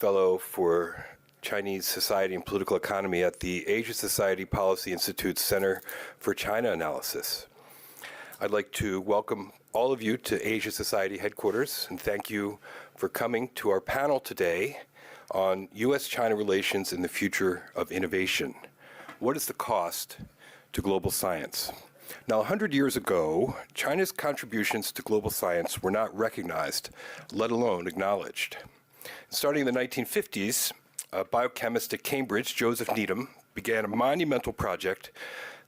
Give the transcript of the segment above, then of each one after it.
Fellow for Chinese Society and Political Economy at the Asia Society Policy Institute's Center for China Analysis. I'd like to welcome all of you to Asia Society headquarters and thank you for coming to our panel today on U.S.-China relations and the future of innovation. What is the cost to global science? Now, 100 years ago, China's contributions to global science were not recognized, let alone acknowledged. Starting in the 1950s, a biochemist at Cambridge, Joseph Needham, began a monumental project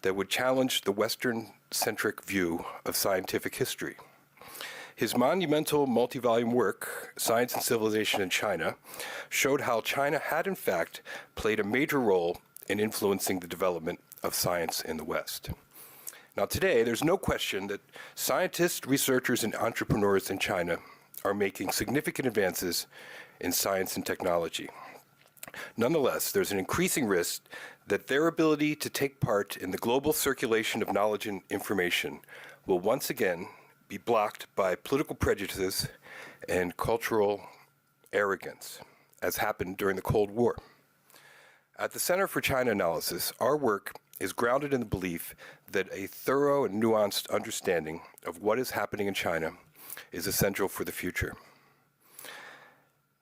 that would challenge the Western-centric view of scientific history. His monumental multi-volume work, Science and Civilization in China, showed how China had in fact played a major role in influencing the development of science in the West. Now today, there's no question that scientists, researchers, and entrepreneurs in China are making significant advances in science and technology. Nonetheless, there's an increasing risk that their ability to take part in the global circulation of knowledge and information will once again be blocked by political prejudices and cultural arrogance, as happened during the Cold War. At the Center for China Analysis, our work is grounded in the belief that a thorough and nuanced understanding of what is happening in China is essential for the future.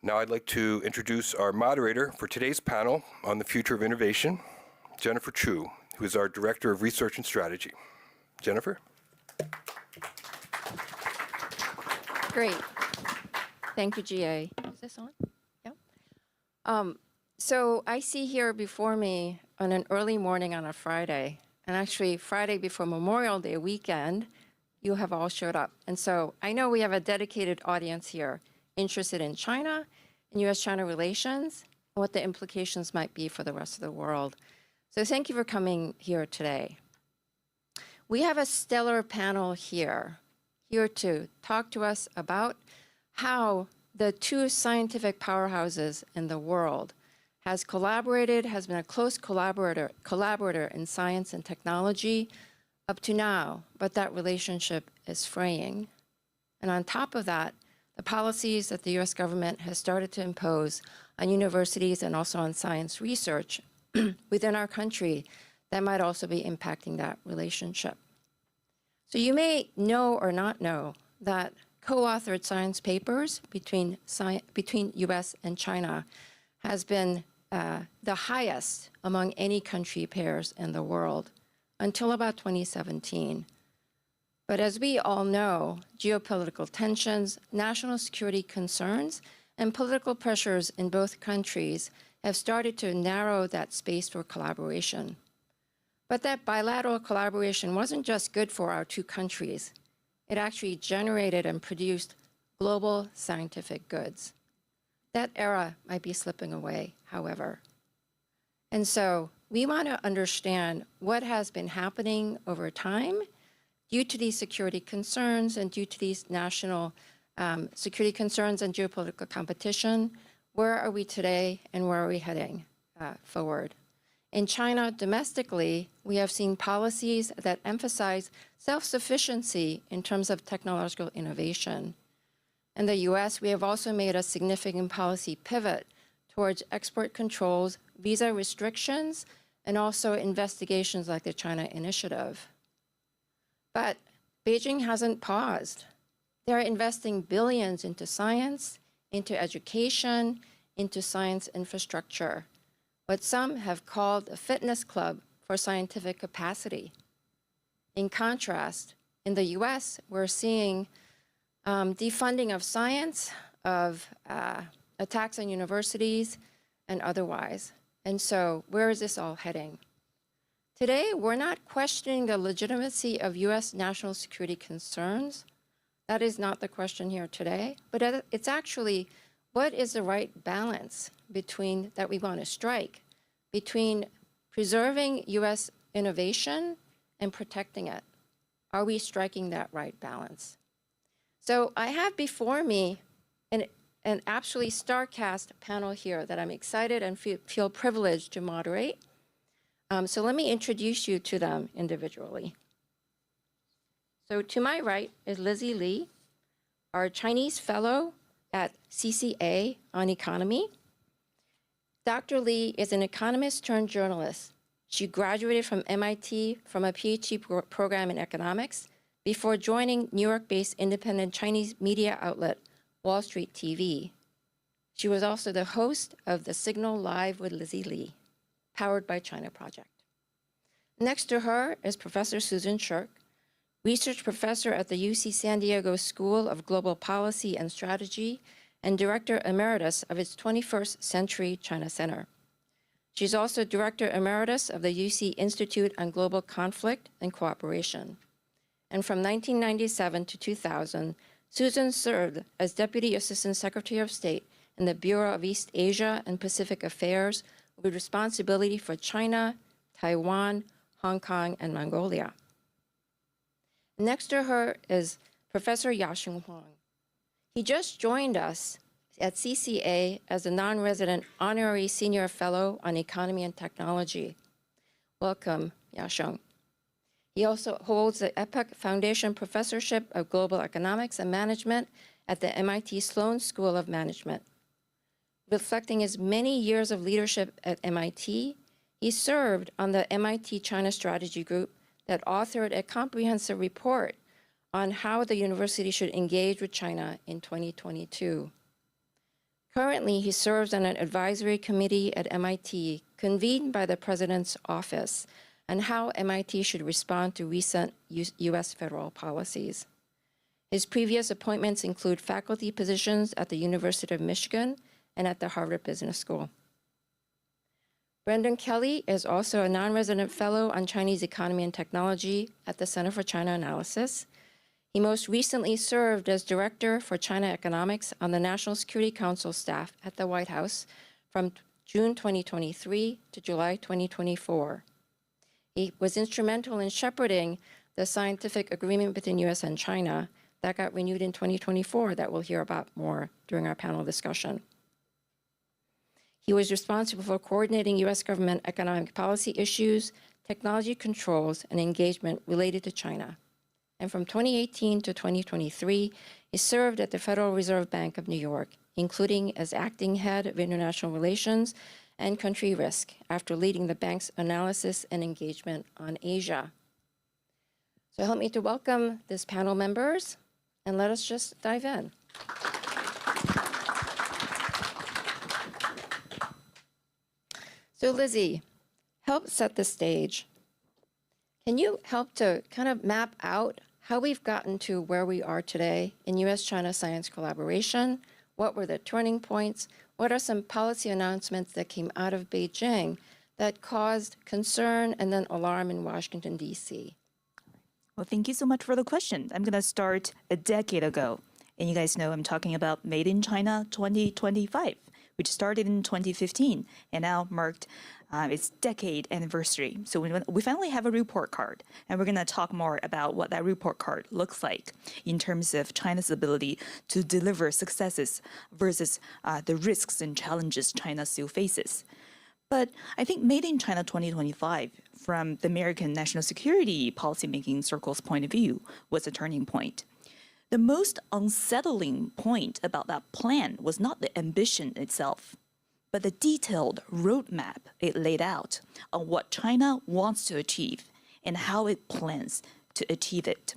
Now I'd like to introduce our moderator for today's panel on the future of innovation, Jennifer Choo, who is our Director of Research and Strategy. Jennifer? Great. Thank you, GA. Is this on? Yeah. So I see here before me on an early morning on a Friday, and actually Friday before Memorial Day weekend, you have all showed up. And so I know we have a dedicated audience here interested in China and U.S.-China relations, and what the implications might be for the rest of the world. So thank you for coming here today. We have a stellar panel here to talk to us about how the two scientific powerhouses in the world has been a close collaborator in science and technology up to now, but that relationship is fraying. And on top of that, the policies that the US government has started to impose on universities and also on science research within our country that might also be impacting that relationship. So you may know or not know that co-authored science papers between US and China has been the highest among any country pairs in the world until about 2017. But as we all know, geopolitical tensions, national security concerns, and political pressures in both countries have started to narrow that space for collaboration. But that bilateral collaboration wasn't just good for our two countries. It actually generated and produced global scientific goods. That era might be slipping away, however. And so we want to understand what has been happening over time due to these security concerns and due to these national security concerns and geopolitical competition. Where are we today and where are we heading forward? In China, domestically, we have seen policies that emphasize self-sufficiency in terms of technological innovation. In the US, we have also made a significant policy pivot towards export controls, visa restrictions, and also investigations like the China Initiative. But Beijing hasn't paused. They're investing billions into science, into education, into science infrastructure, what some have called a fitness club for scientific capacity. In contrast, in the US, we're seeing defunding of science, of attacks on universities, and otherwise. And so where is this all heading? Today, we're not questioning the legitimacy of US national security concerns. That is not the question here today, but it's actually what is the right balance that we want to strike between preserving US innovation and protecting it? Are we striking that right balance? So I have before me an absolutely star-cast panel here that I'm excited and feel privileged to moderate. So let me introduce you to them individually. So to my right is Lizzi Li, our Chinese fellow at CCA on economy. Dr. Lee is an economist turned journalist. She graduated from MIT from a PhD program in economics before joining New York-based independent Chinese media outlet Wall Street TV. She was also the host of the Signal Live with Lizzi Lee, powered by China project. Next to her is Professor Susan Shirk, research professor at the UC San Diego School of Global Policy and Strategy and director emeritus of its 21st Century China Center. She's also director emeritus of the UC Institute on Global Conflict and Cooperation. And from 1997 to 2000, Susan served as Deputy Assistant Secretary of State in the Bureau of East Asia and Pacific Affairs with responsibility for China, Taiwan, Hong Kong, and Mongolia. Next to her is Professor Yasheng Huang. He just joined us at CCA as a non-resident honorary senior fellow on economy and technology. Welcome, Yasheng. He also holds the EPIC Foundation Professorship of Global Economics and Management at the MIT Sloan School of Management. Reflecting his many years of leadership at MIT, he served on the MIT China Strategy Group that authored a comprehensive report on how the university should engage with China in 2022. Currently, he serves on an advisory committee at MIT convened by the President's office on how MIT should respond to recent U.S. federal policies. His previous appointments include faculty positions at the University of Michigan and at the Harvard Business School. Brendan Kelly is also a non-resident fellow on Chinese economy and technology at the Center for China Analysis. He most recently served as Director for China Economics on the National Security Council staff at the White House from June 2023 to July 2024. He was instrumental in shepherding the scientific agreement between U.S. and China that got renewed in 2024 that we'll hear about more during our panel discussion. He was responsible for coordinating U.S. government economic policy issues, technology controls, and engagement related to China. And from 2018 to 2023, he served at the Federal Reserve Bank of New York, including as acting head of international relations and country risk after leading the bank's analysis and engagement on Asia. So help me to welcome this panel members, and let us just dive in. So Lizzi, help set the stage. Can you help to kind of map out how we've gotten to where we are today in U.S.-China science collaboration? What were the turning points? What are some policy announcements that came out of Beijing that caused concern and then alarm in Washington, D.C.? Well, thank you so much for the question. I'm going to start a decade ago. And you guys know I'm talking about Made in China 2025, which started in 2015 and now marked its decade anniversary. So we finally have a report card, and we're going to talk more about what that report card looks like in terms of China's ability to deliver successes versus the risks and challenges China still faces. But I think Made in China 2025, from the American national security policymaking circle's point of view, was a turning point. The most unsettling point about that plan was not the ambition itself, but the detailed roadmap it laid out on what China wants to achieve and how it plans to achieve it.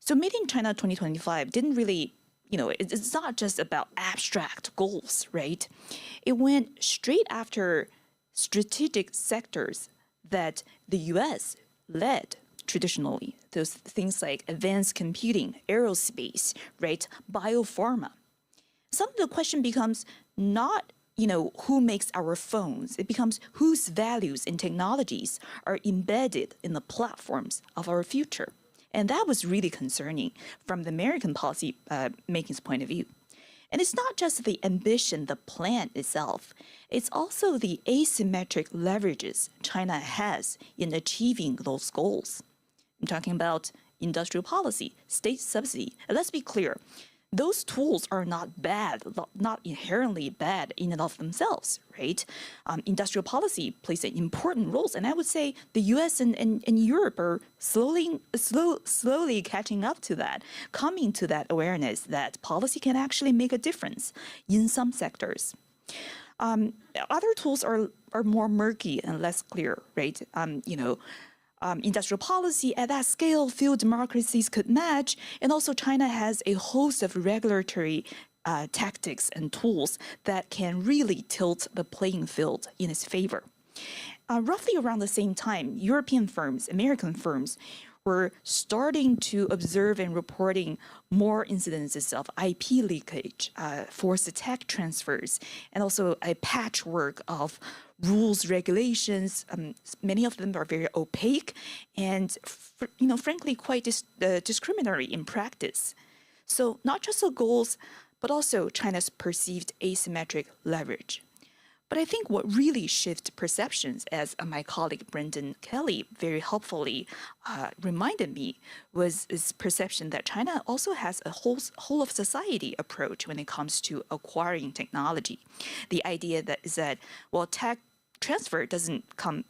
So Made in China 2025 didn't really, it's not just about abstract goals, right? It went straight after strategic sectors that the U.S. led traditionally, those things like advanced computing, aerospace, right, biopharma. Suddenly the question becomes not, who makes our phones. It becomes whose values and technologies are embedded in the platforms of our future. And that was really concerning from the American policy making's point of view. And it's not just the ambition, the plan itself. It's also the asymmetric leverages China has in achieving those goals. I'm talking about industrial policy, state subsidy. And let's be clear, those tools are not bad, not inherently bad in and of themselves, right? Industrial policy plays an important role, and I would say the U.S. and Europe are slowly catching up to that, coming to that awareness that policy can actually make a difference in some sectors. Other tools are more murky and less clear, right? Industrial policy at that scale, few democracies could match. And also China has a host of regulatory tactics and tools that can really tilt the playing field in its favor. Roughly around the same time, European firms, American firms, were starting to observe and reporting more incidences of IP leakage, forced tech transfers, and also a patchwork of rules, regulations. Many of them are very opaque and, frankly, quite discriminatory in practice. So not just the goals, but also China's perceived asymmetric leverage. But I think what really shifted perceptions, as my colleague Brendan Kelly very helpfully reminded me, was this perception that China also has a whole of society approach when it comes to acquiring technology. The idea that is that, well, tech transfer doesn't come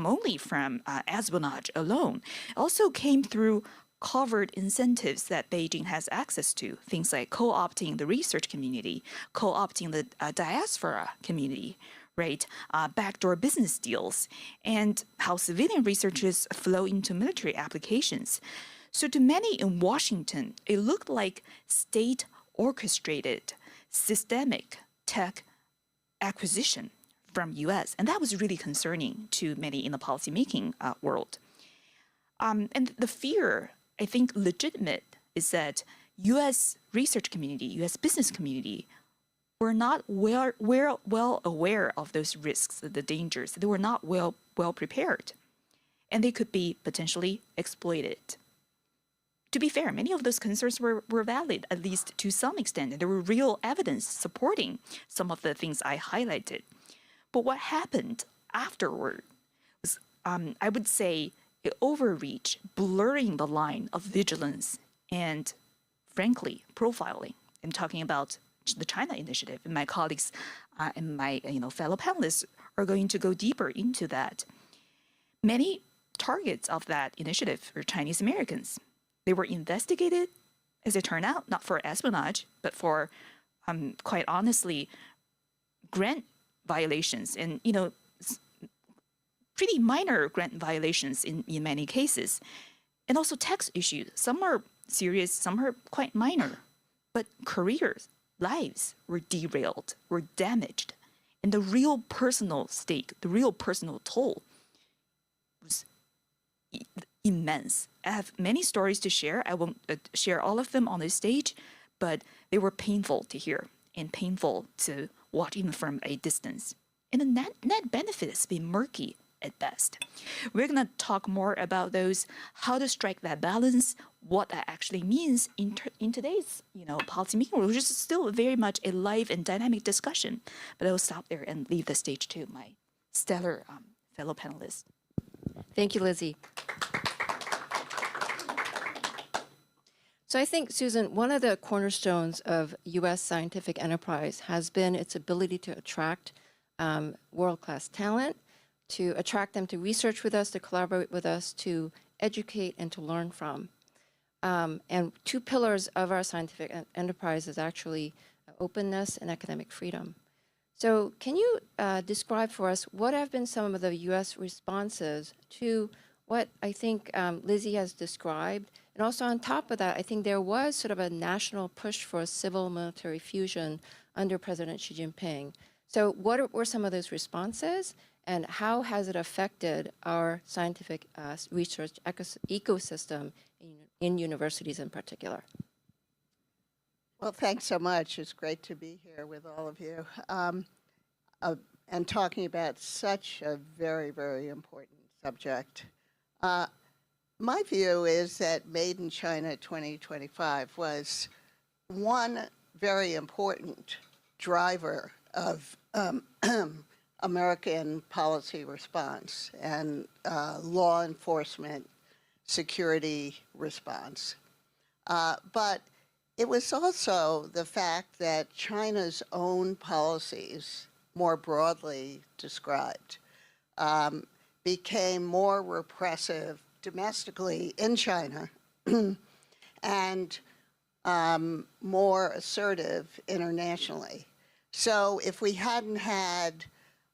only from espionage alone. It also came through covert incentives that Beijing has access to, things like co-opting the research community, co-opting the diaspora community, right? Backdoor business deals, and how civilian researchers flow into military applications. So to many in Washington, it looked like state-orchestrated, systemic tech acquisition from U.S., and that was really concerning to many in the policymaking world. And the fear, I think, legitimate, is that U.S. research community, U.S. business community, were not well aware of those risks, the dangers. They were not well prepared, and they could be potentially exploited. To be fair, many of those concerns were valid, at least to some extent, and there were real evidence supporting some of the things I highlighted. But what happened afterward was, I would say, overreach, blurring the line of vigilance and, frankly, profiling. I'm talking about the China initiative, and my colleagues and my fellow panelists are going to go deeper into that. Many targets of that initiative were Chinese Americans. They were investigated, as it turned out, not for espionage, but for, quite honestly, grant violations and, pretty minor grant violations in many cases. And also tax issues. Some are serious, some are quite minor. But careers, lives were derailed, were damaged. And the real personal stake, the real personal toll was immense. I have many stories to share. I won't share all of them on this stage, but they were painful to hear and painful to watch even from a distance. And the net benefit has been murky at best. We're going to talk more about those, how to strike that balance, what that actually means in today's policymaking, which is still very much a live and dynamic discussion. But I'll stop there and leave the stage to my stellar fellow panelists. Thank you, Lizzie. So I think, Susan, one of the cornerstones of U.S. scientific enterprise has been its ability to attract world-class talent, to attract them to research with us, to collaborate with us, to educate and to learn from. And two pillars of our scientific enterprise is actually openness and academic freedom. So can you describe for us what have been some of the U.S. responses to what I think Lizzie has described? And also on top of that, I think there was sort of a national push for a civil-military fusion under President Xi Jinping. So what were some of those responses, and how has it affected our scientific research ecosystem in universities in particular? Well, thanks so much. It's great to be here with all of you and talking about such a very, very important subject. My view is that Made in China 2025 was one very important driver of American policy response and law enforcement security response. But it was also the fact that China's own policies, more broadly described, became more repressive domestically in China and more assertive internationally. So if we hadn't had,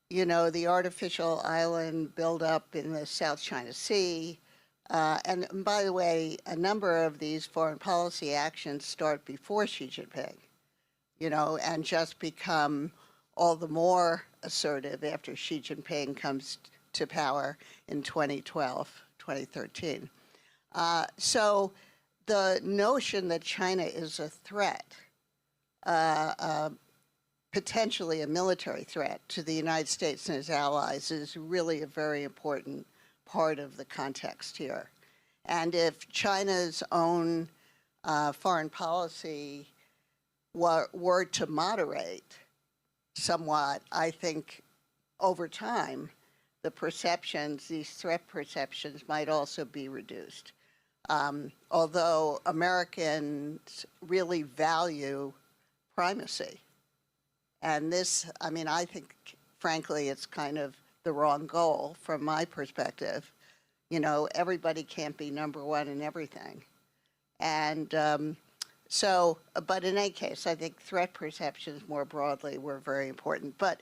the artificial island buildup in the South China Sea, and by the way, a number of these foreign policy actions start before Xi Jinping, and just become all the more assertive after Xi Jinping comes to power in 2012, 2013. So the notion that China is a threat, potentially a military threat to the United States and its allies, is really a very important part of the context here. And if China's own foreign policy were to moderate somewhat, I think over time, the perceptions, these threat perceptions, might also be reduced. Although Americans really value primacy. And this, I think, frankly, it's kind of the wrong goal from my perspective. Everybody can't be number one in everything. And but in any case, I think threat perceptions more broadly were very important. But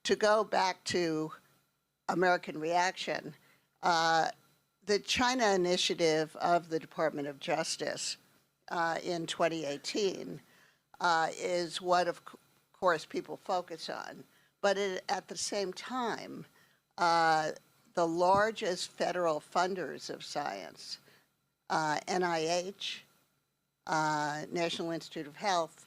to go back to American reaction, the China initiative of the Department of Justice in 2018 is what, of course, people focus on. But at the same time, the largest federal funders of science, NIH, National Institute of Health,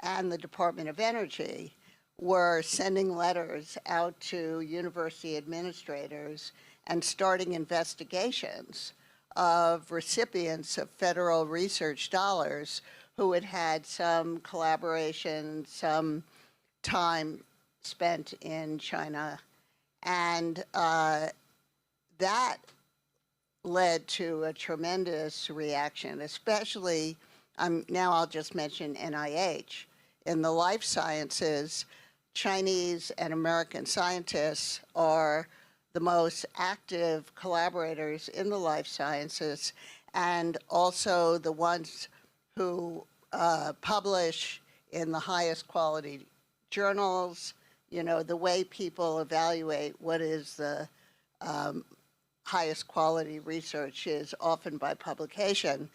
and the Department of Energy, were sending letters out to university administrators and starting investigations of recipients of federal research dollars who had had some collaboration, some time spent in China. And that led to a tremendous reaction, especially, now I'll just mention NIH. In the life sciences, Chinese and American scientists are the most active collaborators in the life sciences, and also the ones who publish in the highest quality journals. The way people evaluate what is the highest quality research is often by publication.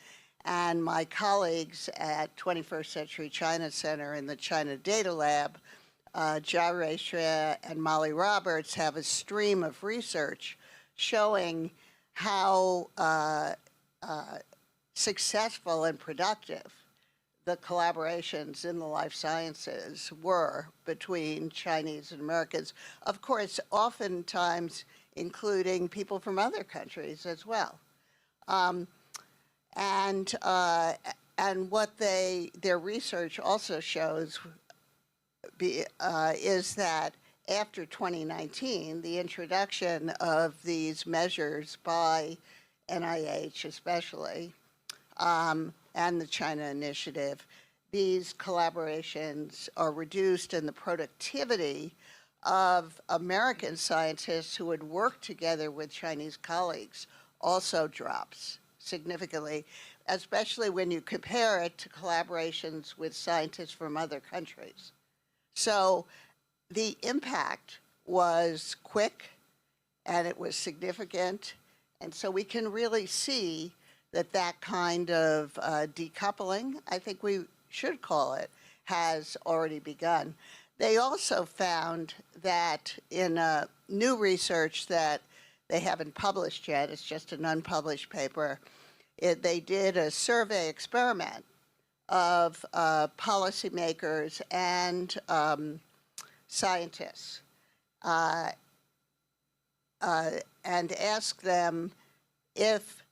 And my colleagues at 21st Century China Center in the China Data Lab, Jia Ruixue and Molly Roberts, have a stream of research showing how successful and productive the collaborations in the life sciences were between Chinese and Americans. Of course, oftentimes including people from other countries as well. And what their research also shows is that after 2019, the introduction of these measures by NIH especially, and the China Initiative, these collaborations are reduced, and the productivity of American scientists who would work together with Chinese colleagues also drops significantly, especially when you compare it to collaborations with scientists from other countries. So the impact was quick and it was significant. And so we can really see that kind of decoupling, I think we should call it, has already begun. They also found that in new research that they haven't published yet, it's just an unpublished paper, they did a survey experiment of policymakers and scientists and asked them if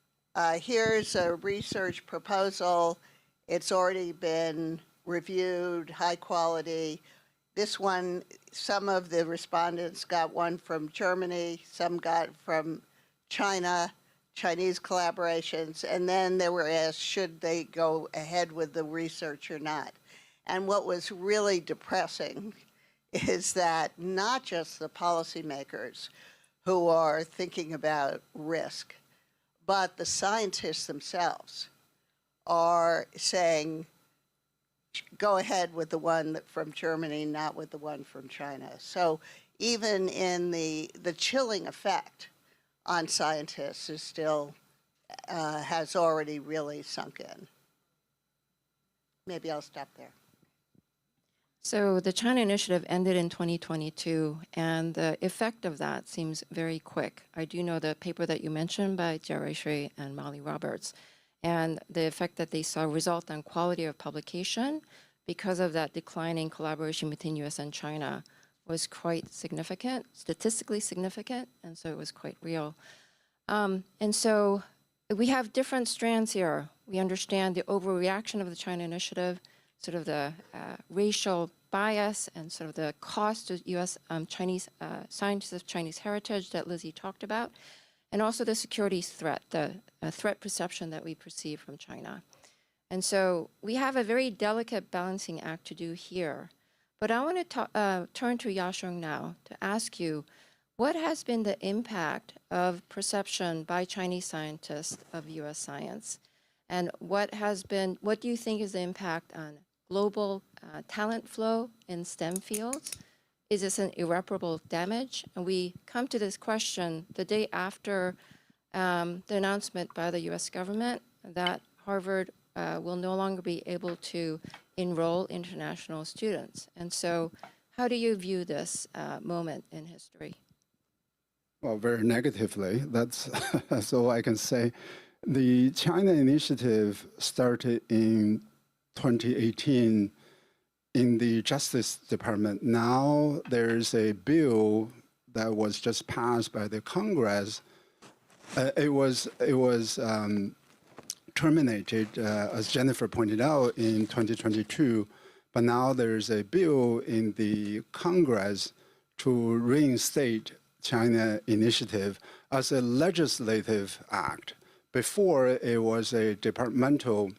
here's a research proposal, it's already been reviewed, high quality. This one, some of the respondents got one from Germany, some got from China, Chinese collaborations, and then they were asked, should they go ahead with the research or not? And what was really depressing is that not just the policymakers who are thinking about risk, but the scientists themselves are saying, go ahead with the one from Germany, not with the one from China. So even in the chilling effect on scientists is still, has already really sunk in. Maybe I'll stop there. So the China initiative ended in 2022, and the effect of that seems very quick. I do know the paper that you mentioned by Jerry Shui and Molly Roberts, and the effect that they saw result on quality of publication because of that declining collaboration between US and China was quite significant, statistically significant, and so it was quite real. And so we have different strands here. We understand the overreaction of the China initiative, sort of the racial bias and sort of the cost to US Chinese scientists of Chinese heritage that Lizzie talked about, and also the security threat, the threat perception that we perceive from China. And so we have a very delicate balancing act to do here. But I want to turn to Yasheng now to ask you, what has been the impact of perception by Chinese scientists of US science? And what do you think is the impact on global talent flow in STEM fields? Is this an irreparable damage? And we come to this question the day after the announcement by the US government that Harvard will no longer be able to enroll international students. And so how do you view this moment in history? Well, very negatively. That's all I can say. The China initiative started in 2018 in the Justice Department. Now there's a bill that was just passed by the Congress. It was terminated, as Jennifer pointed out, in 2022. But now there's a bill in the Congress to reinstate China initiative as a legislative act. Before, it was a departmental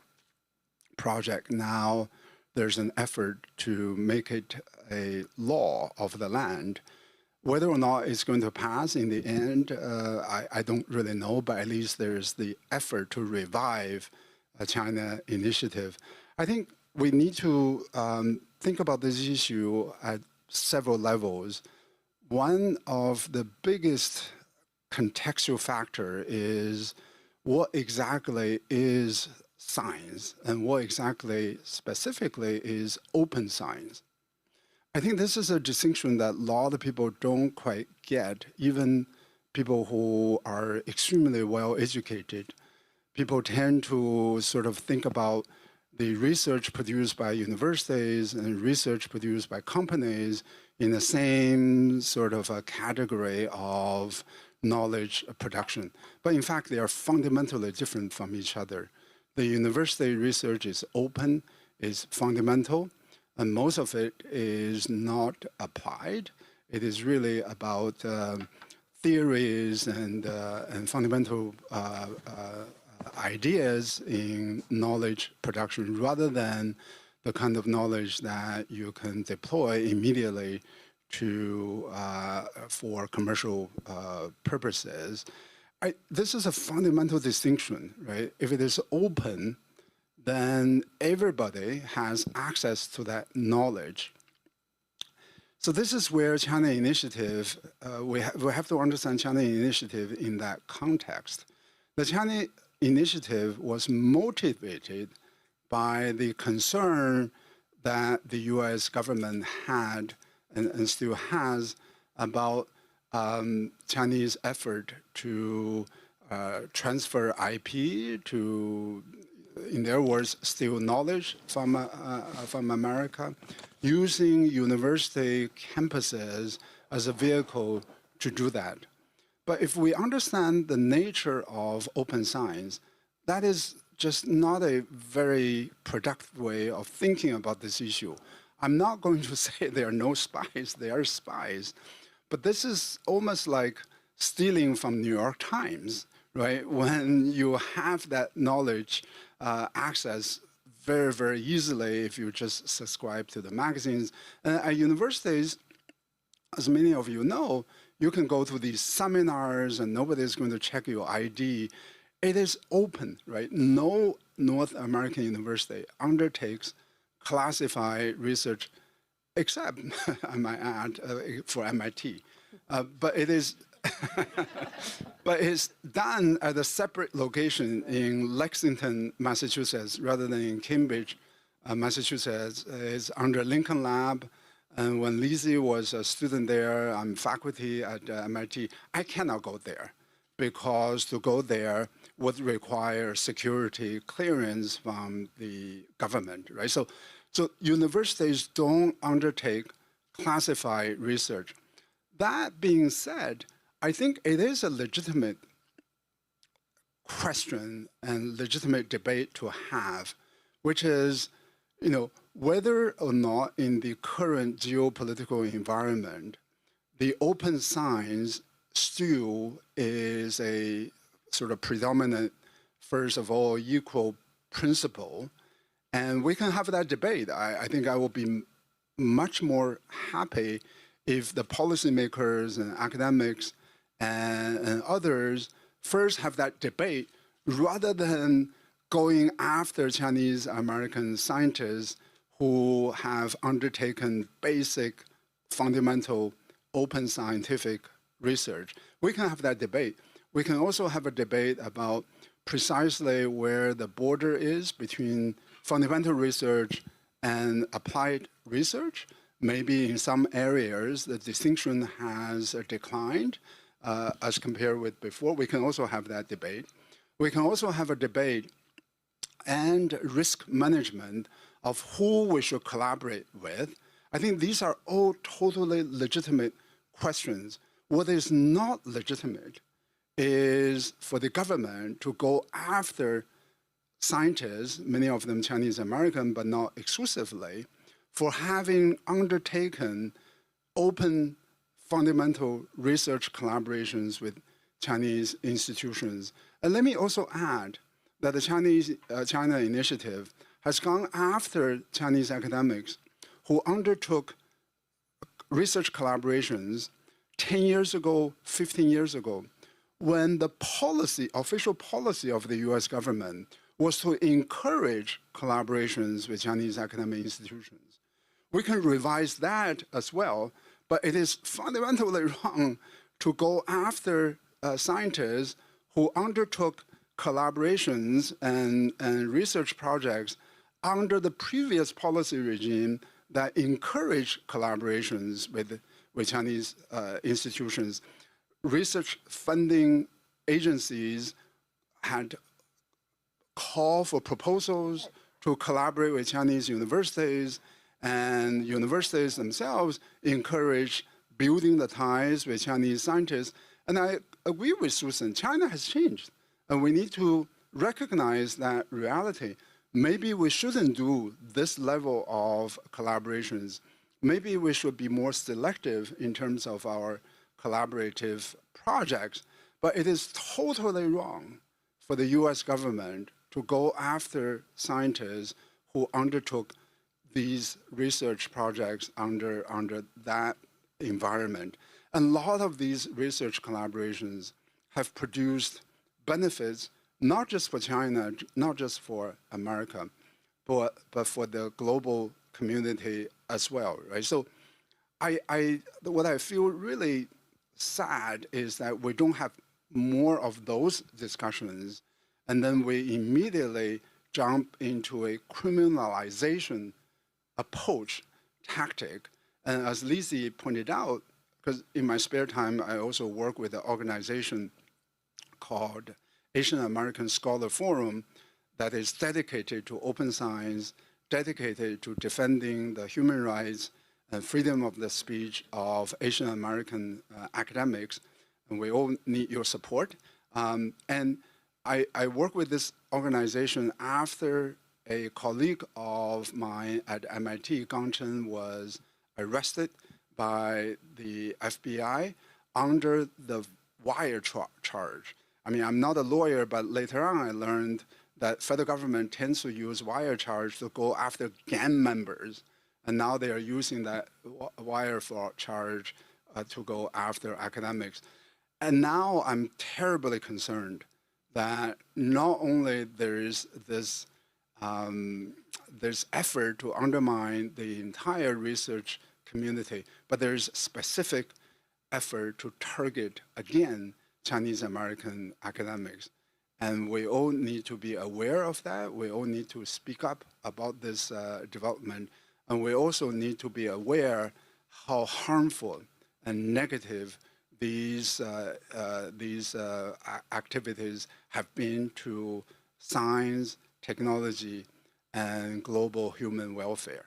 project. Now there's an effort to make it a law of the land. Whether or not it's going to pass in the end, I don't really know, but at least there's the effort to revive a China initiative. I think we need to think about this issue at several levels. One of the biggest contextual factor is what exactly is science and what exactly specifically is open science. I think this is a distinction that a lot of people don't quite get, even people who are extremely well educated. People tend to sort of think about the research produced by universities and research produced by companies in the same sort of a category of knowledge production. But in fact, they are fundamentally different from each other. The university research is open, is fundamental, and most of it is not applied. It is really about theories and fundamental ideas in knowledge production rather than the kind of knowledge that you can deploy immediately to for commercial purposes. This is a fundamental distinction, right? If it is open, then everybody has access to that knowledge. So this is where China initiative, we have to understand China initiative in that context. The China initiative was motivated by the concern that the US government had and still has about Chinese effort to transfer IP to, in their words, steal knowledge from America, using university campuses as a vehicle to do that. But if we understand the nature of open science, that is just not a very productive way of thinking about this issue. I'm not going to say there are no spies, there are spies, but this is almost like stealing from New York Times, right? When you have that knowledge access very, very easily if you just subscribe to the magazines. At universities, as many of you know, you can go to these seminars and nobody's going to check your ID. It is open, right? No North American university undertakes classify research, except, I might add, for MIT. But it is, but it's done at a separate location in Lexington, Massachusetts, rather than in Cambridge, Massachusetts. It's under Lincoln Lab. And when Lizzi was a student there, I'm faculty at MIT, I cannot go there because to go there would require security clearance from the government, right? So universities don't undertake classified research. That being said, I think it is a legitimate question and legitimate debate to have, which is, whether or not in the current geopolitical environment, the open science still is a sort of predominant, first of all, equal principle. And we can have that debate. I think I will be much more happy if the policymakers and academics and others first have that debate rather than going after Chinese American scientists who have undertaken basic, fundamental, open scientific research. We can have that debate. We can also have a debate about precisely where the border is between fundamental research and applied research. Maybe in some areas, the distinction has declined as compared with before. We can also have that debate. We can also have a debate and risk management of who we should collaborate with. I think these are all totally legitimate questions. What is not legitimate is for the government to go after scientists, many of them Chinese American, but not exclusively, for having undertaken open fundamental research collaborations with Chinese institutions. And let me also add that the China Initiative has gone after Chinese academics who undertook research collaborations 10 years ago, 15 years ago, when the official policy of the US government was to encourage collaborations with Chinese academic institutions. We can revise that as well, but it is fundamentally wrong to go after scientists who undertook collaborations and research projects under the previous policy regime that encouraged collaborations with Chinese institutions. Research funding agencies had called for proposals to collaborate with Chinese universities, and universities themselves encourage building the ties with Chinese scientists. And I agree with Susan, China has changed, and we need to recognize that reality. Maybe we shouldn't do this level of collaborations. Maybe we should be more selective in terms of our collaborative projects, but it is totally wrong for the US government to go after scientists who undertook these research projects under that environment. And a lot of these research collaborations have produced benefits, not just for China, not just for America, but for the global community as well, right? So what I feel really sad is that we don't have more of those discussions, and then we immediately jump into a criminalization approach, tactic. And as Lizzi pointed out, because in my spare time, I also work with an organization called Asian American Scholar Forum that is dedicated to open science, dedicated to defending the human rights and freedom of the speech of Asian American academics. And we all need your support. And I work with this organization after a colleague of mine at MIT, Gang Chen, was arrested by the FBI under the wire charge. I mean, I'm not a lawyer, but later on I learned that federal government tends to use wire charge to go after gang members. And now they are using that wire charge to go after academics. And now I'm terribly concerned that not only there is this there's effort to undermine the entire research community, but there's specific effort to target, again, Chinese American academics. And we all need to be aware of that. We all need to speak up about this development. And we also need to be aware how harmful and negative these activities have been to science, technology, and global human welfare.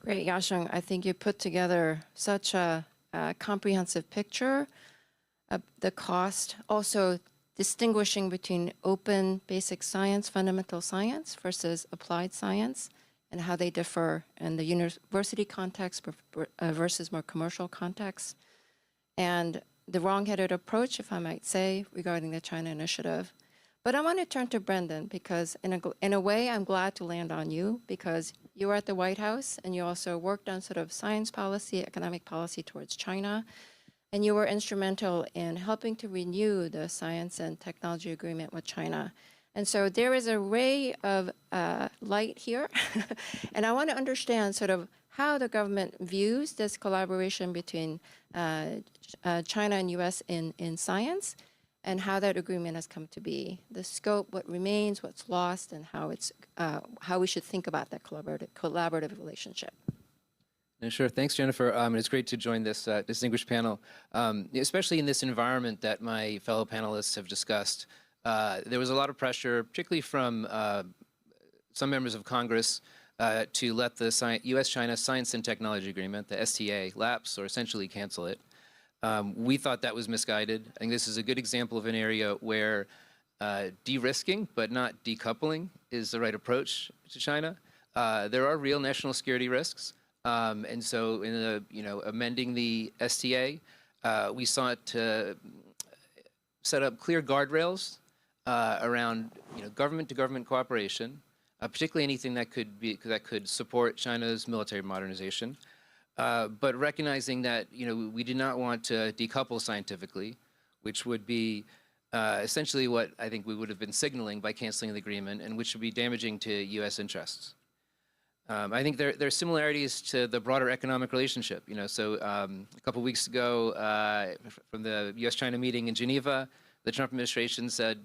Great, Yasheng. I think you put together such a comprehensive picture of the cost, also distinguishing between open basic science, fundamental science, versus applied science, and how they differ in the university context versus more commercial context, and the wrong-headed approach, if I might say, regarding the China initiative. But I want to turn to Brendan because in a way, I'm glad to land on you because you were at the White House and you also worked on sort of science policy, economic policy towards China, and you were instrumental in helping to renew the science and technology agreement with China. And so there is a ray of light here, and I want to understand sort of how the government views this collaboration between China and U.S. in science, and how that agreement has come to be, the scope, what remains, what's lost, and how we should think about that collaborative relationship. Sure. Thanks, Jennifer. It's great to join this distinguished panel, especially in this environment that my fellow panelists have discussed. There was a lot of pressure, particularly from some members of Congress, to let the U.S.-China Science and Technology Agreement, the STA, lapse or essentially cancel it. We thought that was misguided. I think this is a good example of an area where de-risking but not decoupling is the right approach to China. There are real national security risks, and so in amending the STA, we sought to set up clear guardrails around government-to-government cooperation, particularly anything that could support China's military modernization. But recognizing that we did not want to decouple scientifically, which would be essentially what I think we would have been signaling by canceling the agreement, and which would be damaging to U.S. interests. I think there are similarities to the broader economic relationship. So a couple weeks ago, from the U.S.-China meeting in Geneva, the Trump administration said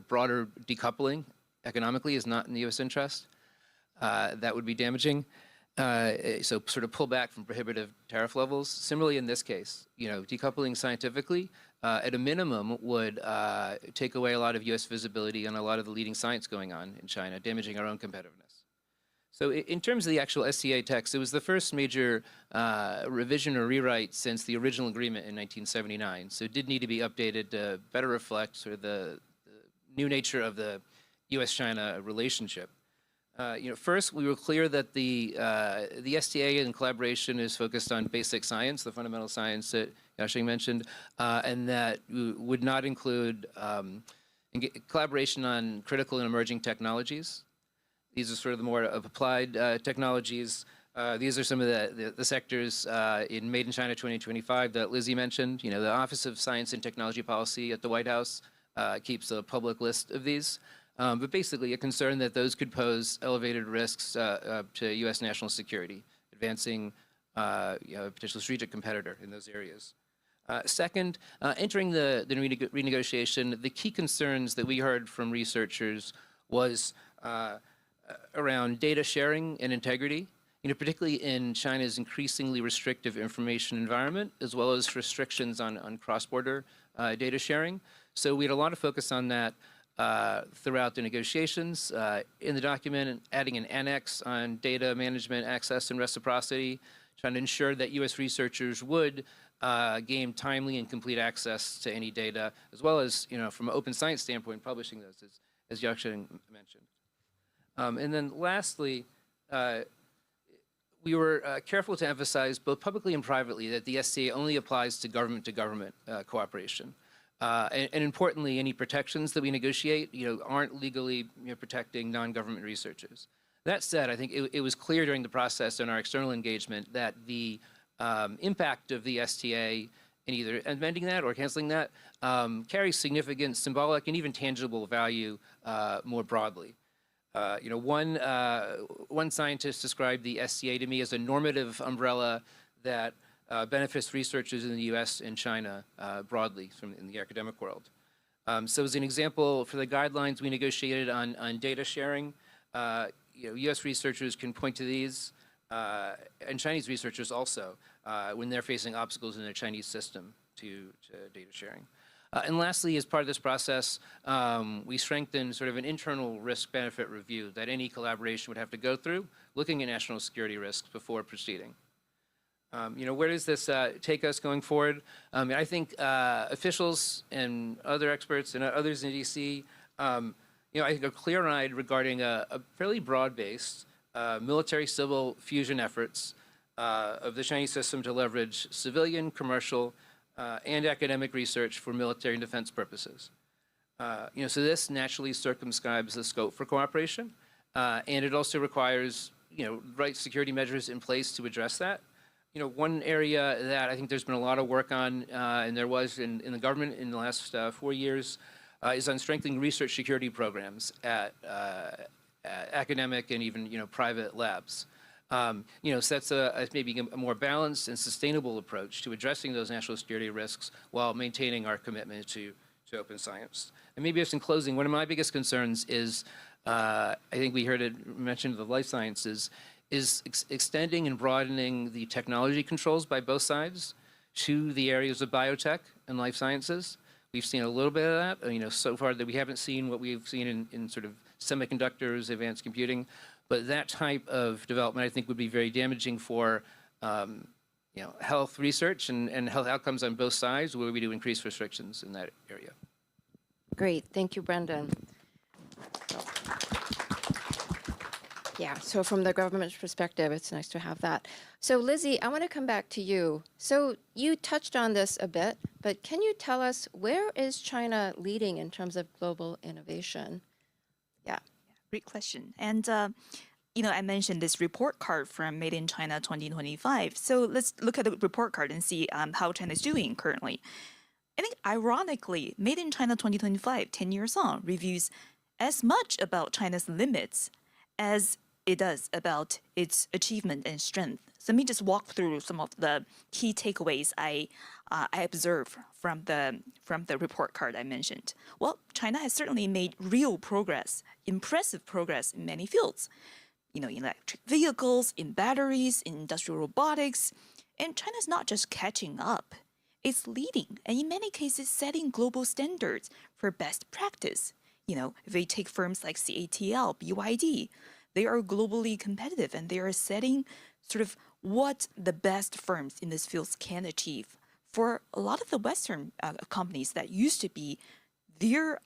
broader decoupling economically is not in the U.S. interest. That would be damaging. So sort of pull back from prohibitive tariff levels. Similarly, in this case, decoupling scientifically, at a minimum, would take away a lot of U.S. visibility on a lot of the leading science going on in China, damaging our own competitiveness. So in terms of the actual STA text, it was the first major revision or rewrite since the original agreement in 1979. So it did need to be updated to better reflect sort of the new nature of the U.S.-China relationship. First, we were clear that the STA in collaboration is focused on basic science, the fundamental science that Yasheng mentioned, and that would not include collaboration on critical and emerging technologies. These are sort of the more applied technologies. These are some of the sectors in Made in China 2025 that Lizzie mentioned. The Office of Science and Technology Policy at the White House keeps a public list of these. But basically a concern that those could pose elevated risks to U.S. national security, advancing a potential strategic competitor in those areas. Second, entering the renegotiation, the key concerns that we heard from researchers was around data sharing and integrity, particularly in China's increasingly restrictive information environment, as well as restrictions on cross-border data sharing. So we had a lot of focus on that throughout the negotiations. In the document, adding an annex on data management, access, and reciprocity, trying to ensure that U.S. researchers would gain timely and complete access to any data, as well as, from an open science standpoint, publishing those, as Yasheng mentioned. And then lastly, we were careful to emphasize, both publicly and privately, that the STA only applies to government cooperation. And importantly, any protections that we negotiate, aren't legally protecting non-government researchers. That said, I think it was clear during the process in our external engagement that the impact of the STA and either amending that or canceling that carries significant symbolic and even tangible value more broadly. One scientist described the SCA to me as a normative umbrella that benefits researchers in the U.S. and China broadly in the academic world. So as an example, for the guidelines we negotiated on data sharing, U.S. researchers can point to these, and Chinese researchers also, when they're facing obstacles in their Chinese system to data sharing. And lastly, as part of this process, we strengthened sort of an internal risk-benefit review that any collaboration would have to go through, looking at national security risks before proceeding. Where does this take us going forward? I think officials and other experts and others in D.C., I think are clear-eyed regarding a fairly broad-based military-civil fusion efforts of the Chinese system to leverage civilian, commercial, and academic research for military and defense purposes. So this naturally circumscribes the scope for cooperation, and it also requires, right security measures in place to address that. One area that I think there's been a lot of work on, and there was in the government in the last 4 years, is on strengthening research security programs at academic and even, private labs. So that's maybe a more balanced and sustainable approach to addressing those national security risks while maintaining our commitment to open science. And maybe just in closing, one of my biggest concerns is, I think we heard it mentioned the life sciences, is extending and broadening the technology controls by both sides to the areas of biotech and life sciences. We've seen a little bit of that, so far that we haven't seen what we've seen in sort of semiconductors, advanced computing, but that type of development I think would be very damaging for health research and health outcomes on both sides, where we do increase restrictions in that area. Great, thank you, Brendan. Yeah, so from the government's perspective, it's nice to have that. So Lizzie, I want to come back to you. So you touched on this a bit, but can you tell us, where is China leading in terms of global innovation? Yeah. Great question. And, I mentioned this report card from Made in China 2025. So let's look at the report card and see how China is doing currently. I think, ironically, Made in China 2025, 10 years on, reviews as much about China's limits as it does about its achievement and strength. So let me just walk through some of the key takeaways I observed from the report card I mentioned. Well, China has certainly made real progress, impressive progress in many fields. In electric vehicles, in batteries, in industrial robotics. And China's not just catching up, it's leading, and in many cases setting global standards for best practice. If we take firms like CATL, BYD, they are globally competitive, and they are setting sort of what the best firms in this field can achieve. For a lot of the Western companies that used to be their,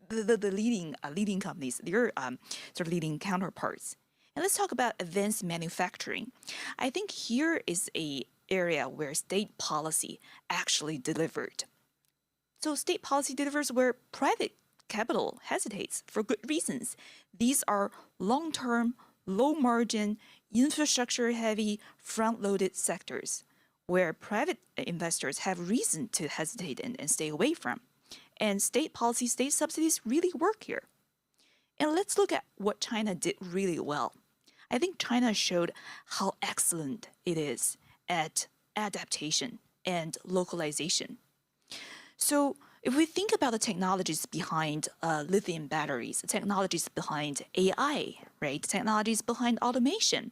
the leading companies, their sort of leading counterparts. And let's talk about advanced manufacturing. I think here is a area where state policy actually delivered. So state policy delivers where private capital hesitates for good reasons. These are long-term, low-margin, infrastructure-heavy, front-loaded sectors where private investors have reason to hesitate and stay away from. And state policy, state subsidies really work here. And let's look at what China did really well. I think China showed how excellent it is at adaptation and localization. So if we think about the technologies behind lithium batteries, the technologies behind AI, right, the technologies behind automation,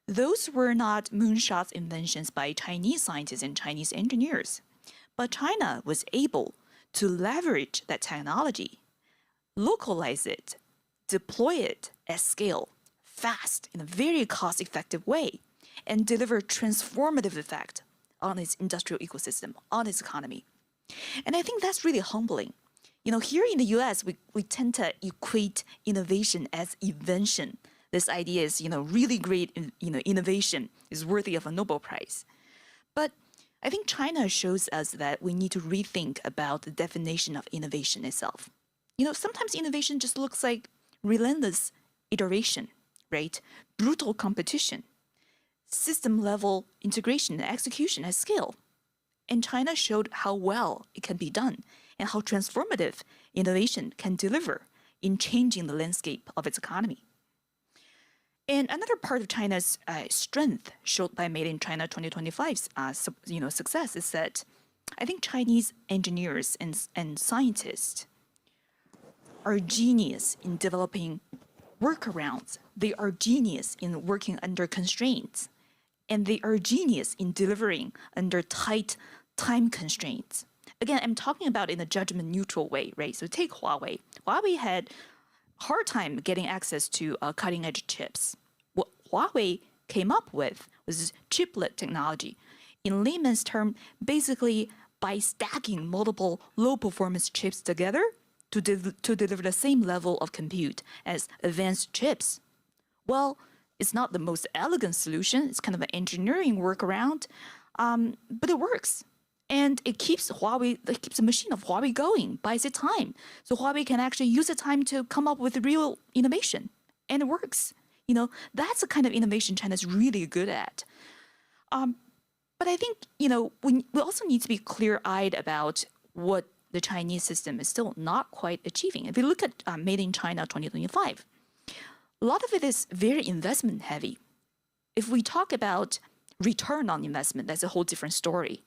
those were not moonshot inventions by Chinese scientists and Chinese engineers. But China was able to leverage that technology, localize it, deploy it at scale, fast, in a very cost-effective way, and deliver transformative effect on its industrial ecosystem, on its economy. And I think that's really humbling. Here in the US, we tend to equate innovation as invention. This idea is, really great, innovation is worthy of a Nobel Prize. But I think China shows us that we need to rethink about the definition of innovation itself. Sometimes innovation just looks like relentless iteration, right? Brutal competition, system-level integration and execution at scale. And China showed how well it can be done and how transformative innovation can deliver in changing the landscape of its economy. And another part of China's strength showed by Made in China 2025's success is that I think Chinese engineers and scientists are genius in developing workarounds. They are genius in working under constraints. And they are genius in delivering under tight time constraints. Again, I'm talking about in a judgment neutral way, right? So take Huawei. Huawei had hard time getting access to cutting edge chips. What Huawei came up with was chiplet technology. In layman's term, basically by stacking multiple low performance chips together to deliver the same level of compute as advanced chips. Well, it's not the most elegant solution. It's kind of an engineering workaround, but it works. And it keeps the machine of Huawei going, buys it time. So Huawei can actually use the time to come up with real innovation. And it works. That's the kind of innovation China's really good at. But I think, we also need to be clear-eyed about what the Chinese system is still not quite achieving. If you look at Made in China 2025, a lot of it is very investment heavy. If we talk about return on investment, that's a whole different story.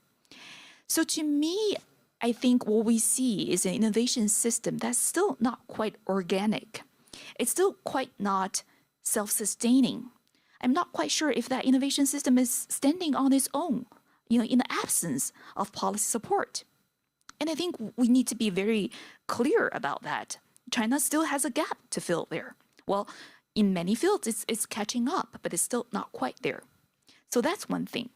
So to me, I think what we see is an innovation system that's still not quite organic. It's still quite not self-sustaining. I'm not quite sure if that innovation system is standing on its own, in the absence of policy support. And I think we need to be very clear about that. China still has a gap to fill there. Well, in many fields, it's catching up, but it's still not quite there. So that's one thing.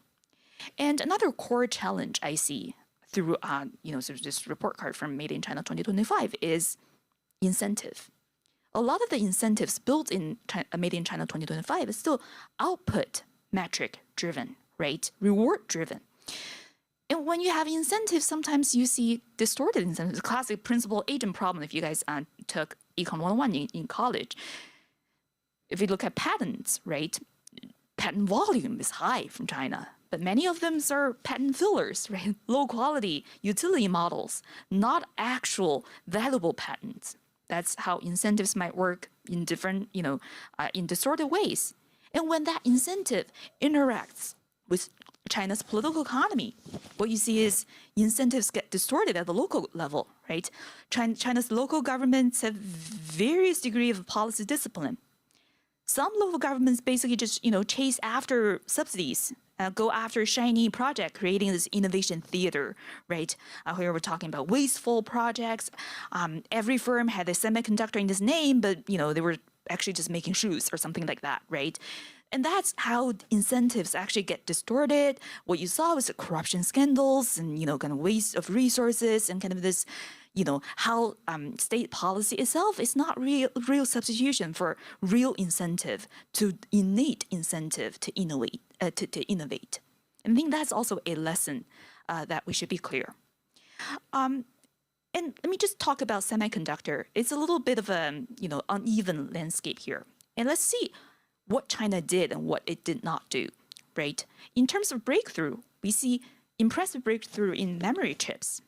And another core challenge I see through, sort of this report card from Made in China 2025 is incentive. A lot of the incentives built in Made in China 2025 is still output metric driven, right? Reward driven. And when you have incentives, sometimes you see distorted incentives. The classic principal agent problem, if you guys took Econ 101 in college. If you look at patents, right? Patent volume is high from China, but many of them are patent fillers, right? Low quality utility models, not actual valuable patents. That's how incentives might work in different, in distorted ways. And when that incentive interacts with China's political economy, what you see is incentives get distorted at the local level, right? China's local governments have various degrees of policy discipline. Some local governments basically just, chase after subsidies, go after a shiny project, creating this innovation theater, right? Here we're talking about wasteful projects. Every firm had a semiconductor in its name, but, they were actually just making shoes or something like that, right? And that's how incentives actually get distorted. What you saw was the corruption scandals and, kind of waste of resources and kind of this, how state policy itself is not real substitution for real incentive to innate incentive to innovate. And I think that's also a lesson that we should be clear. And let me just talk about semiconductor. It's a little bit of a, uneven landscape here. And let's see what China did and what it did not do, right? In terms of breakthrough, we see impressive breakthrough in memory chips.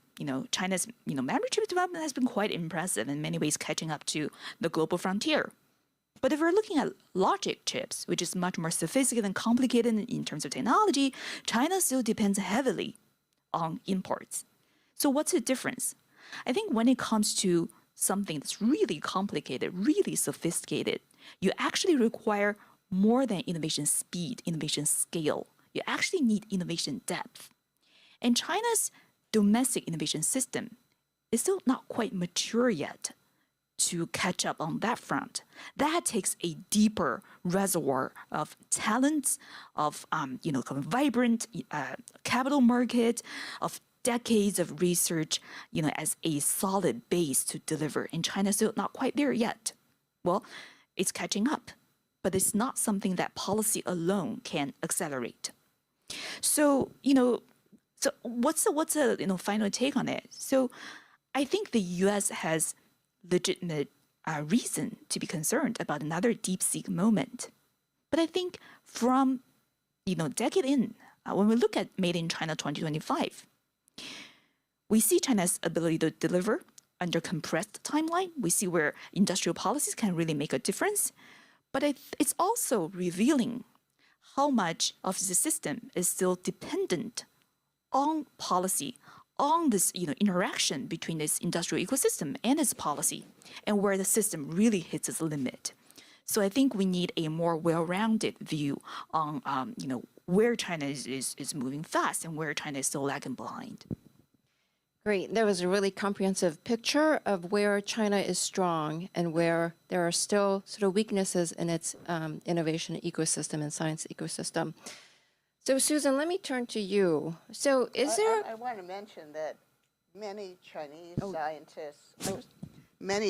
China's, memory chip development has been quite impressive in many ways, catching up to the global frontier. But if we're looking at logic chips, which is much more sophisticated and complicated in terms of technology, China still depends heavily on imports. So what's the difference? I think when it comes to something that's really complicated, really sophisticated, you actually require more than innovation speed, innovation scale. You actually need innovation depth. And China's domestic innovation system is still not quite mature yet to catch up on that front. That takes a deeper reservoir of talents, of kind of vibrant capital market, of decades of research, as a solid base to deliver. And China's still not quite there yet. Well, it's catching up, but it's not something that policy alone can accelerate. So, so what's the final take on it? So I think the U.S. has legitimate reason to be concerned about another DeepSeek moment. But I think from, decade in, when we look at Made in China 2025, We see China's ability to deliver under compressed timeline. We see where industrial policies can really make a difference. But it's also revealing how much of the system is still dependent on policy, on this interaction between this industrial ecosystem and its policy, and where the system really hits its limit. So I think we need a more well-rounded view on where China is moving fast and where China is still lagging behind. Great. There was a really comprehensive picture of where China is strong and where there are still sort of weaknesses in its innovation ecosystem and science ecosystem. So Susan, let me turn to you. So is there... I want to mention that many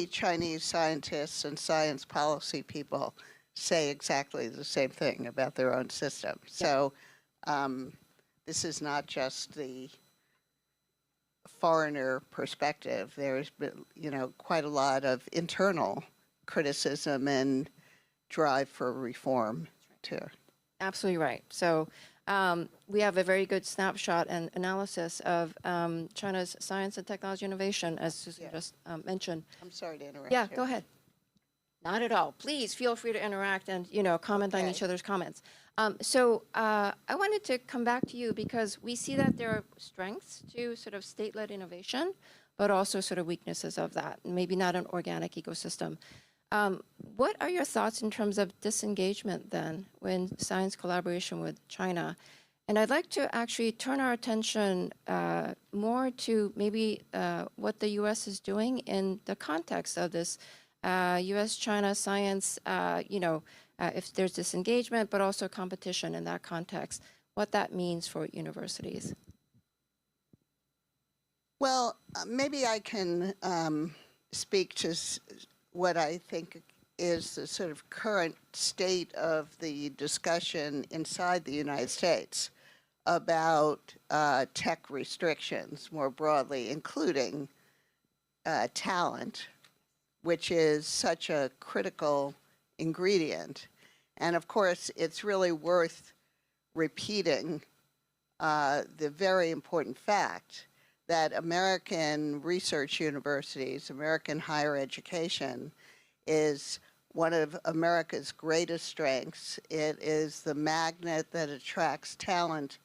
Chinese scientists and science policy people say exactly the same thing about their own system. So this is not just the foreigner perspective. There's been, quite a lot of internal criticism and drive for reform too. Absolutely right. So we have a very good snapshot and analysis of China's science and technology innovation, as Susan just mentioned. I'm sorry to interrupt. Yeah, you. go ahead. Not at all. Please feel free to interact and comment on each other's comments. So I wanted to come back to you because we see that there are strengths to sort of state-led innovation, but also sort of weaknesses of that, maybe not an organic ecosystem. What are your thoughts in terms of disengagement then when science collaboration with China? And I'd like to actually turn our attention more to maybe what the U.S. is doing in the context of this U.S.-China science, if there's disengagement, but also competition in that context, what that means for universities. Well, maybe I can speak to what I think is the sort of current state of the discussion inside the United States about tech restrictions more broadly, including talent, which is such a critical ingredient. And of course, it's really worth repeating the very important fact that American research universities, American higher education, is one of America's greatest strengths. It is the magnet that attracts talent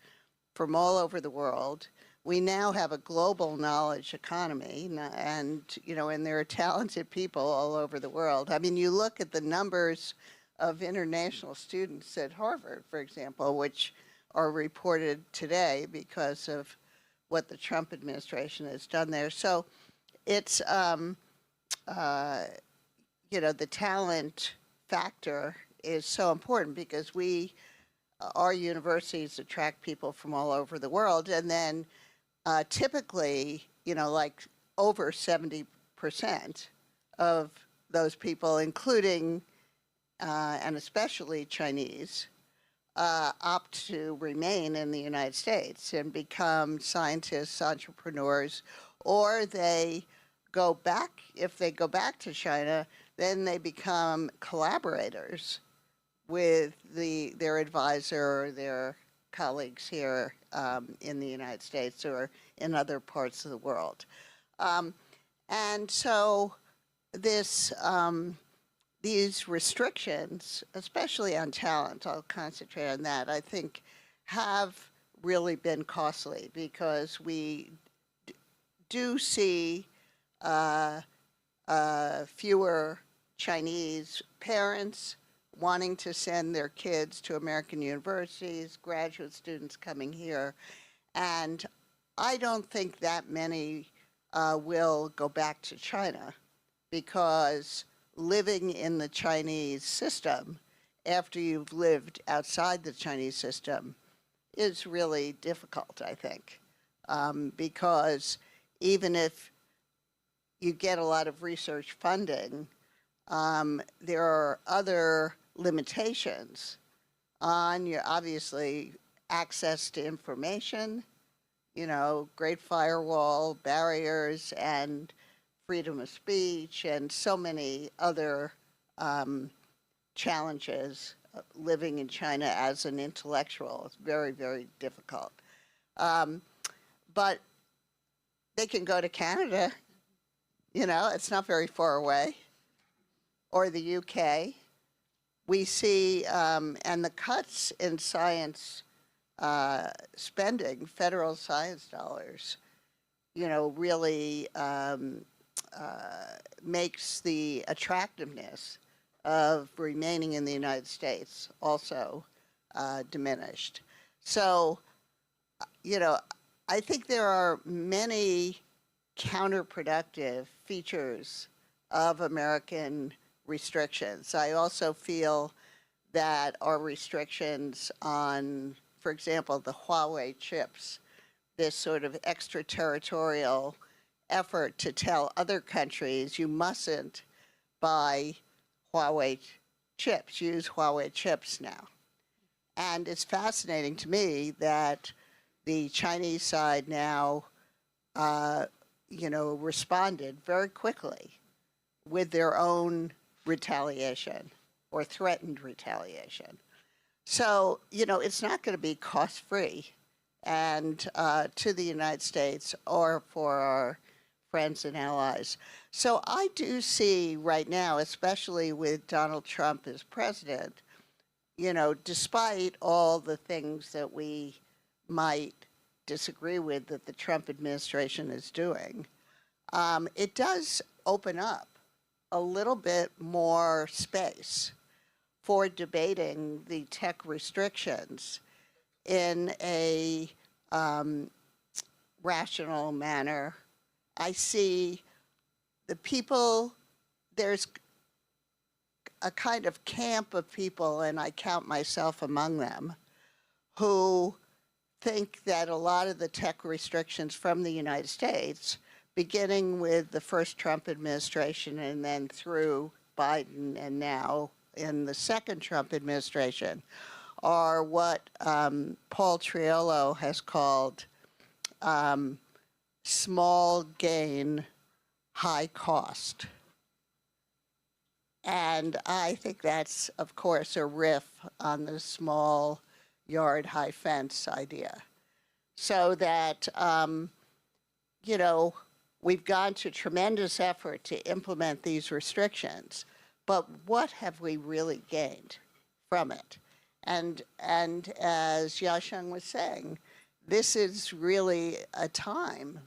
from all over the world. We now have a global knowledge economy, and there are talented people all over the world. I mean, you look at the numbers of international students at Harvard, for example, which are reported today because of what the Trump administration has done there. So it's, the talent factor is so important because our universities attract people from all over the world, and then typically, like over 70% of those people, including and especially Chinese, opt to remain in the United States and become scientists, entrepreneurs, or they go back. If they go back to China, then they become collaborators with their advisor or their colleagues here in the United States or in other parts of the world. And so these restrictions, especially on talent, I'll concentrate on that, I think have really been costly because we do see fewer Chinese parents wanting to send their kids to American universities, graduate students coming here. And I don't think that many will go back to China because living in the Chinese system after you've lived outside the Chinese system is really difficult, I think, because even if you get a lot of research funding, there are other limitations on your, obviously, access to information, Great Firewall, barriers, and freedom of speech, and so many other challenges living in China as an intellectual. It's very, very difficult. But they can go to Canada, you know, it's not very far away, or the UK. We see, and the cuts in science spending, federal science dollars, you know, really makes the attractiveness of remaining in the United States also diminished. So, you know, I think there are many counterproductive features of American restrictions. I also feel that our restrictions on, for example, the Huawei chips, this sort of extraterritorial effort to tell other countries you mustn't buy Huawei chips, use Huawei chips now. And it's fascinating to me that the Chinese side now, you know, responded very quickly with their own retaliation or threatened retaliation. So, you know, it's not going to be cost-free and to the United States or for our friends and allies. So I do see right now, especially with Donald Trump as president, you know, despite all the things that we might disagree with that the Trump administration is doing, it does open up a little bit more space for debating the tech restrictions in a rational manner. I see the people, there's a kind of camp of people, and I count myself among them, who think that a lot of the tech restrictions from the United States, beginning with the first Trump administration and then through Biden and now in the second Trump administration, are what Paul Triolo has called small gain, high cost. And I think that's, of course, a riff on the small yard, high fence idea. So that, you know, we've gone to tremendous effort to implement these restrictions, but what have we really gained from it? And as Yasheng was saying, this is really a time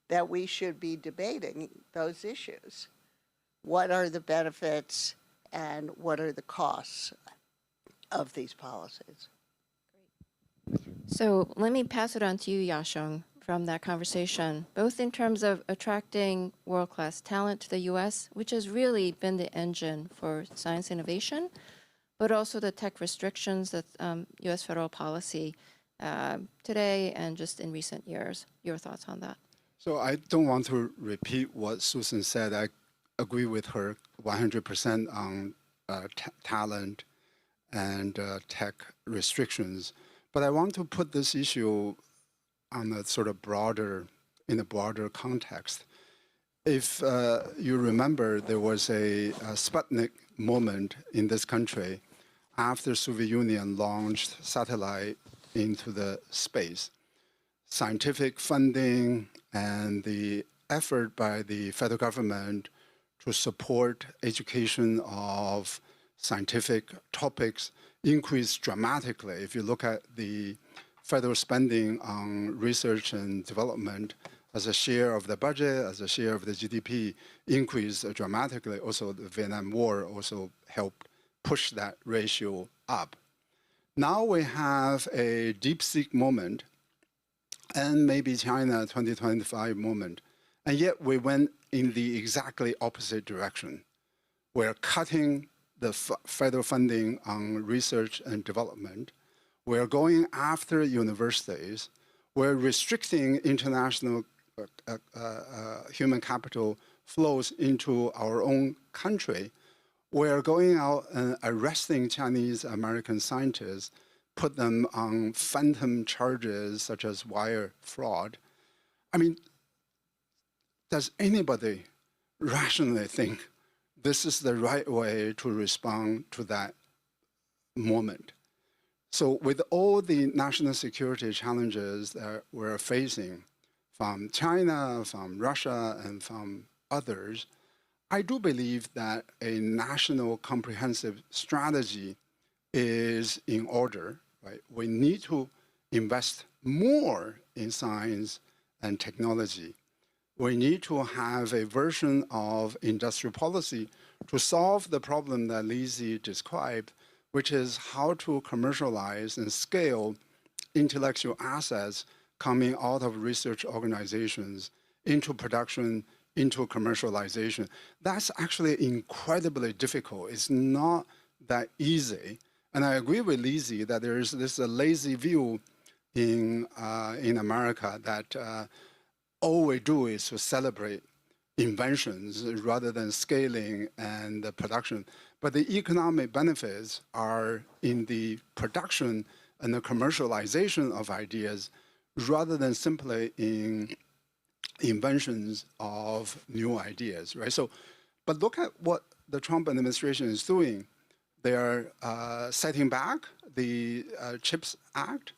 that we should be debating those issues. What are the benefits and what are the costs of these policies? So let me pass it on to you, Yasheng, from that conversation, both in terms of attracting world-class talent to the U.S., which has really been the engine for science innovation, but also the tech restrictions that U.S. federal policy today and just in recent years. Your thoughts on that? So I don't want to repeat what Susan said. I agree with her 100% on talent and tech restrictions. But I want to put this issue on a sort of broader, in a broader context. If you remember, there was a Sputnik moment in this country after Soviet Union launched satellite into the space. Scientific funding and the effort by the federal government to support education of scientific topics increased dramatically. If you look at the federal spending on research and development as a share of the budget, as a share of the GDP, increased dramatically. Also, the Vietnam War also helped push that ratio up. Now we have a DeepSeek moment and maybe China 2025 moment. And yet we went in the exactly opposite direction. We're cutting the federal funding on research and development. We're going after universities. We're restricting international human capital flows into our own country. We're going out and arresting Chinese American scientists, put them on phantom charges such as wire fraud. I mean, does anybody rationally think this is the right way to respond to that moment? So with all the national security challenges that we're facing, from China, from Russia, and from others, I do believe that a national comprehensive strategy is in order, right? We need to invest more in science and technology. We need to have a version of industrial policy to solve the problem that Lizzi described, which is how to commercialize and scale intellectual assets coming out of research organizations into production, into commercialization. That's actually incredibly difficult. It's not that easy. And I agree with Lizzi that there is this lazy view in America that all we do is to celebrate inventions rather than scaling and the production. But the economic benefits are in the production and the commercialization of ideas rather than simply in inventions of new ideas, right? So, but look at what the Trump administration is doing. They are setting back the CHIPS Act.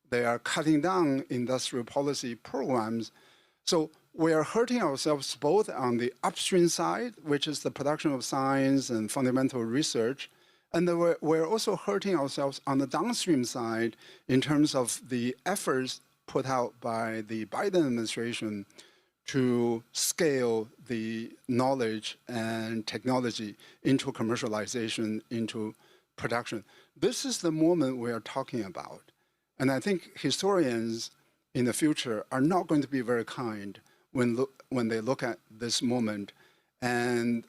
They are cutting down industrial policy programs. So we are hurting ourselves both on the upstream side, which is the production of science and fundamental research, and then we're also hurting ourselves on the downstream side in terms of the efforts put out by the Biden administration to scale the knowledge and technology into commercialization, into production. This is the moment we are talking about. And I think historians in the future are not going to be very kind when they look at this moment and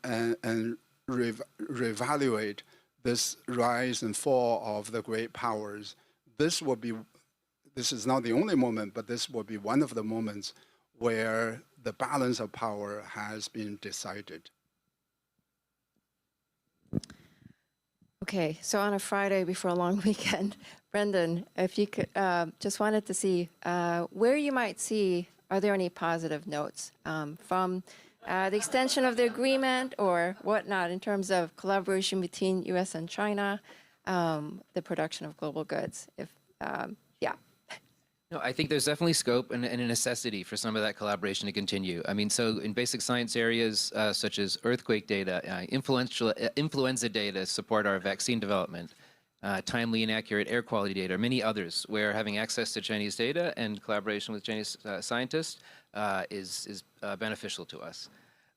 reevaluate this rise and fall of the great powers. This is not the only moment, but this will be one of the moments where the balance of power has been decided. Okay, so on a Friday before a long weekend, Brendan, if you could, just wanted to see where you might see, are there any positive notes from the extension of the agreement or whatnot in terms of collaboration between U.S. and China, the production of global goods? No, I think there's definitely scope and a necessity for some of that collaboration to continue. I mean, so in basic science areas such as earthquake data, influenza data support our vaccine development, timely and accurate air quality data, many others, where having access to Chinese data and collaboration with Chinese scientists is beneficial to us.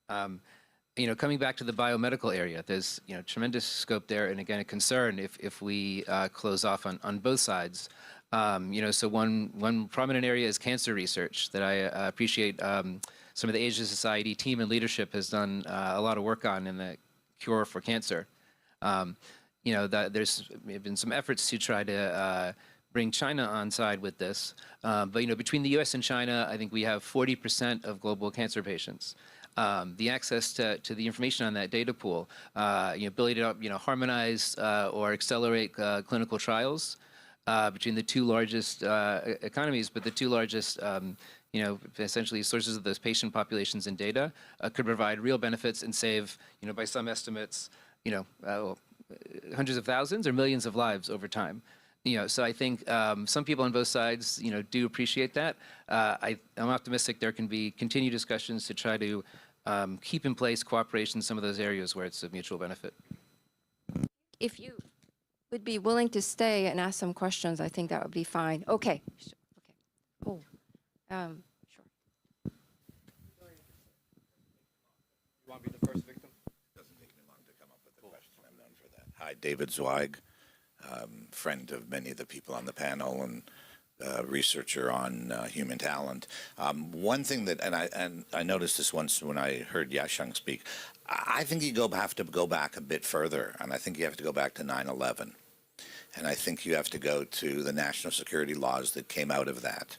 Coming back to the biomedical area, there's tremendous scope there, and again, a concern if we close off on both sides. So one prominent area is cancer research that I appreciate some of the Asia Society team and leadership has done a lot of work on in the cure for cancer. There's been some efforts to try to bring China on side with this. But between the U.S. and China, I think we have 40% of global cancer patients. The access to the information on that data pool, ability to harmonize or accelerate clinical trials between the two largest economies, but the two largest, essentially sources of those patient populations and data could provide real benefits and save, by some estimates, hundreds of thousands or millions of lives over time. So I think some people on both sides, do appreciate that. I'm optimistic there can be continued discussions to try to keep in place cooperation in some of those areas where it's of mutual benefit. If you would be willing to stay and ask some questions, I think that would be fine. Okay. Oh, sure. You want to be the first victim? Doesn't take me long to come up with the question. I'm known for that. Hi, David Zweig, friend of many of the people on the panel and researcher on human talent. One thing that, and I noticed this once when I heard Yasheng speak, I think you have to go back a bit further, and I think you have to go back to 9/11. And I think you have to go to the national security laws that came out of that.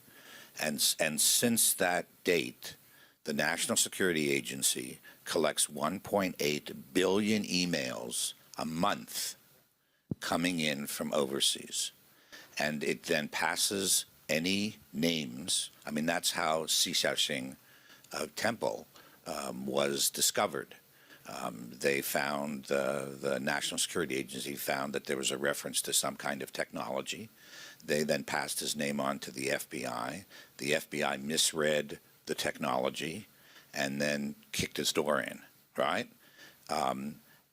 And since that date, the National Security Agency collects 1.8 billion emails a month coming in from overseas. And it then passes any names. I mean, that's how Xiaoxing Temple was discovered. They found, the National Security Agency found that there was a reference to some kind of technology. They then passed his name on to the FBI. The FBI misread the technology and then kicked his door in, right?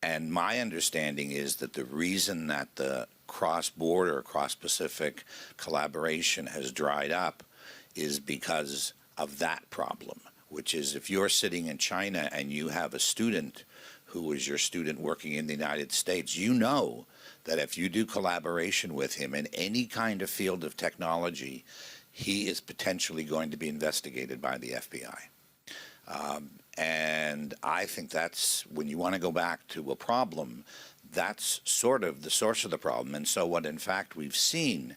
And my understanding is that the reason that the cross-border, cross-Pacific collaboration has dried up is because of that problem, which is if you're sitting in China and you have a student who is your student working in the United States, you know that if you do collaboration with him in any kind of field of technology, he is potentially going to be investigated by the FBI. And I think that's, when you want to go back to a problem, that's sort of the source of the problem. And so what, in fact, we've seen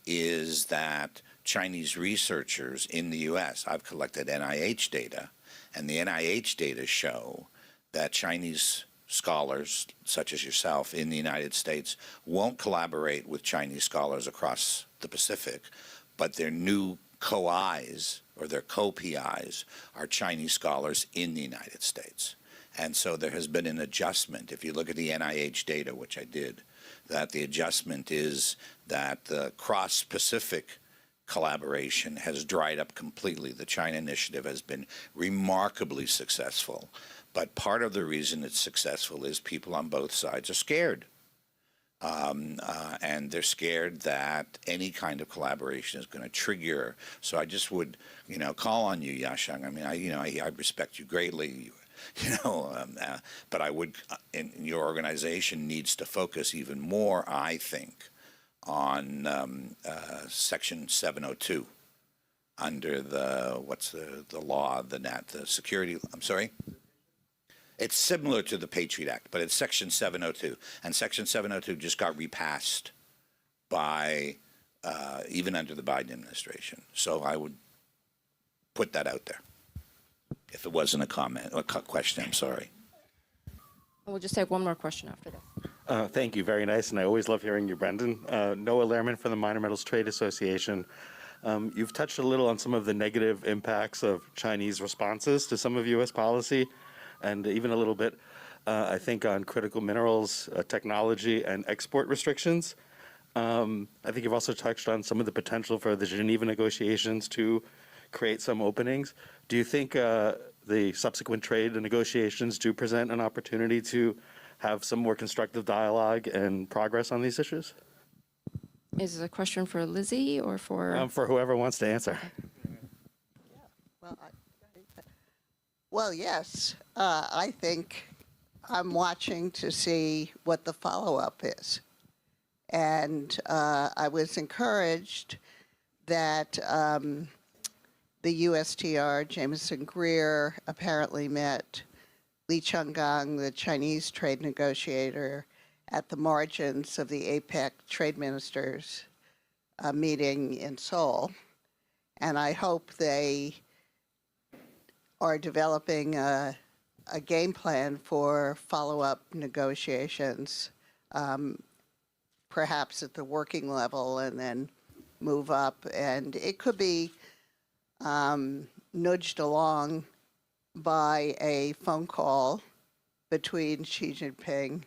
is that Chinese researchers in the U.S., I've collected NIH data, and the NIH data show that Chinese scholars, such as yourself, in the United States won't collaborate with Chinese scholars across the Pacific, but their new co-Is or their co-PIs are Chinese scholars in the United States. And so there has been an adjustment. If you look at the NIH data, which I did, that the adjustment is that the cross-Pacific collaboration has dried up completely. The China initiative has been remarkably successful. But part of the reason it's successful is people on both sides are scared. And they're scared that any kind of collaboration is going to trigger. So I just would, call on you, Yashang. I mean, I respect you greatly, but I would, in your organization needs to focus even more, I think, on Section 702 under the, what's the law, the security, I'm sorry? It's similar to the Patriot Act, but it's Section 702. And Section 702 just got repassed by, even under the Biden administration. So I would put that out there. If it wasn't a comment, or a question, I'm sorry. We'll just have one more question after this. Thank you, very nice, and I always love hearing you, Brendan. Noah Lehrman from the Minor Metals Trade Association. You've touched a little on some of the negative impacts of Chinese responses to some of U.S. policy, and even a little bit, I think, on critical minerals, technology, and export restrictions. I think you've also touched on some of the potential for the Geneva negotiations to create some openings. Do you think the subsequent trade negotiations do present an opportunity to have some more constructive dialogue and progress on these issues? Is this a question for Lizzie or for? For whoever wants to answer. Well, yes. I think I'm watching to see what the follow-up is. And I was encouraged that the USTR, Jameson Greer, apparently met Li Changgang, the Chinese trade negotiator, at the margins of the APEC trade ministers meeting in Seoul. And I hope they are developing a game plan for follow-up negotiations, perhaps at the working level, and then move up. And it could be nudged along by a phone call between Xi Jinping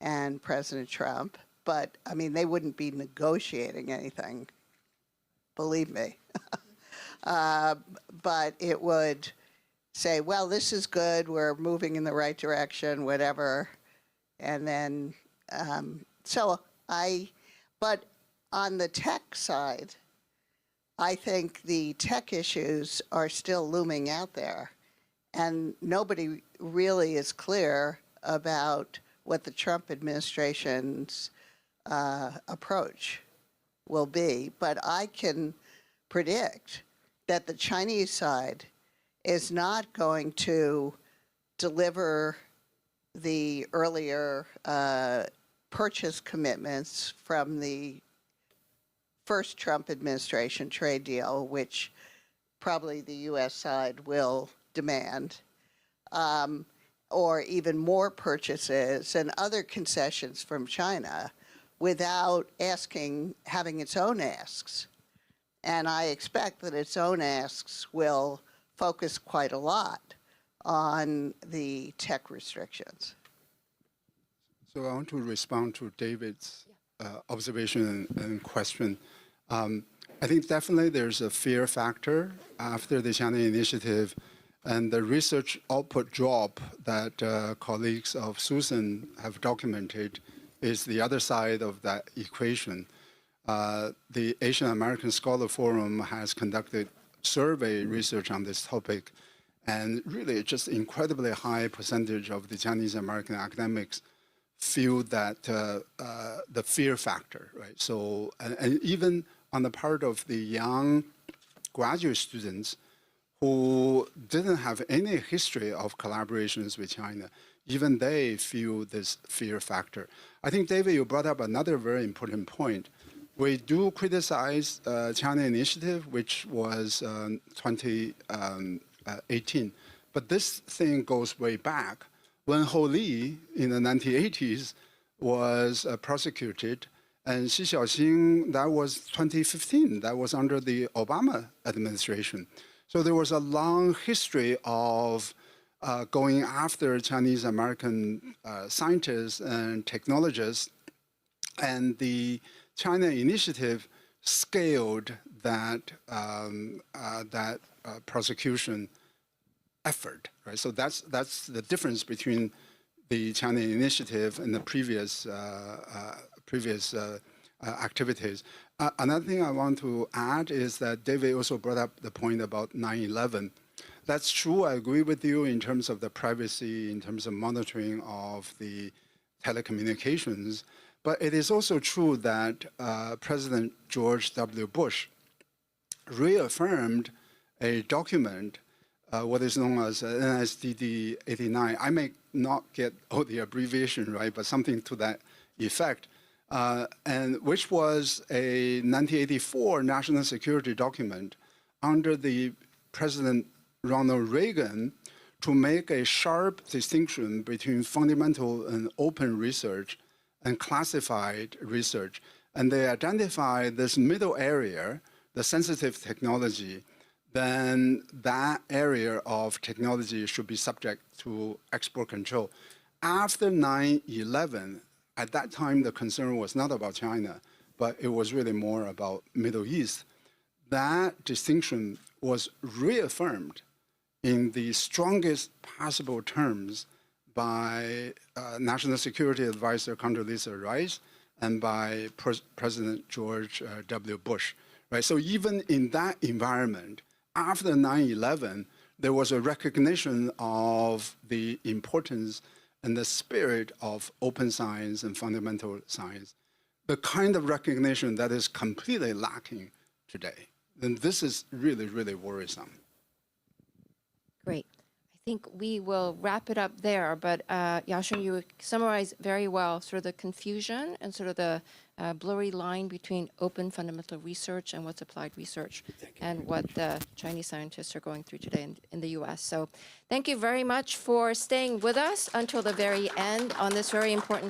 and President Trump. But, I mean, they wouldn't be negotiating anything, believe me. But it would say, well, this is good, we're moving in the right direction, whatever. And then, but on the tech side, I think the tech issues are still looming out there. And nobody really is clear about what the Trump administration's approach will be. But I can predict that the Chinese side is not going to deliver the earlier purchase commitments from the first Trump administration trade deal, which probably the U.S. side will demand, or even more purchases and other concessions from China without having its own asks. And I expect that its own asks will focus quite a lot on the tech restrictions? So I want to respond to David's observation and question. I think definitely there's a fear factor after the China initiative, and the research output drop that colleagues of Susan have documented is the other side of that equation. The Asian American Scholar Forum has conducted survey research on this topic, and really just incredibly high percentage of the Chinese American academics feel that the fear factor, right? So, and even on the part of the young graduate students who didn't have any history of collaborations with China, even they feel this fear factor. I think, David, you brought up another very important point. We do criticize China initiative, which was 2018, but this thing goes way back. When Ho Li in the 1980s was prosecuted, and Xi Xiaoxing, that was 2015, that was under the Obama administration. So there was a long history of going after Chinese American scientists and technologists, and the China initiative scaled that prosecution effort, right? So that's the difference between the China initiative and the previous activities. Another thing I want to add is that David also brought up the point about 9/11. That's true. I agree with you in terms of the privacy, in terms of monitoring of the telecommunications. But it is also true that President George W. Bush reaffirmed a document, what is known as NSDD 89. I may not get all the abbreviation right, but something to that effect, and which was a 1984 national security document under the President Ronald Reagan to make a sharp distinction between fundamental and open research and classified research. And they identified this middle area, the sensitive technology, then that area of technology should be subject to export control. After 9/11, at that time, the concern was not about China, but it was really more about Middle East. That distinction was reaffirmed in the strongest possible terms by National Security Advisor Condoleezza Rice and by President George W. Bush, right? So even in that environment, after 9/11, there was a recognition of the importance and the spirit of open science and fundamental science, the kind of recognition that is completely lacking today. And this is really, really worrisome. Great. I think we will wrap it up there, but Yashun, you summarized very well sort of the confusion and sort of the blurry line between open fundamental research and what's applied research and what the Chinese scientists are going through today in the US. So thank you very much for staying with us until the very end on this very important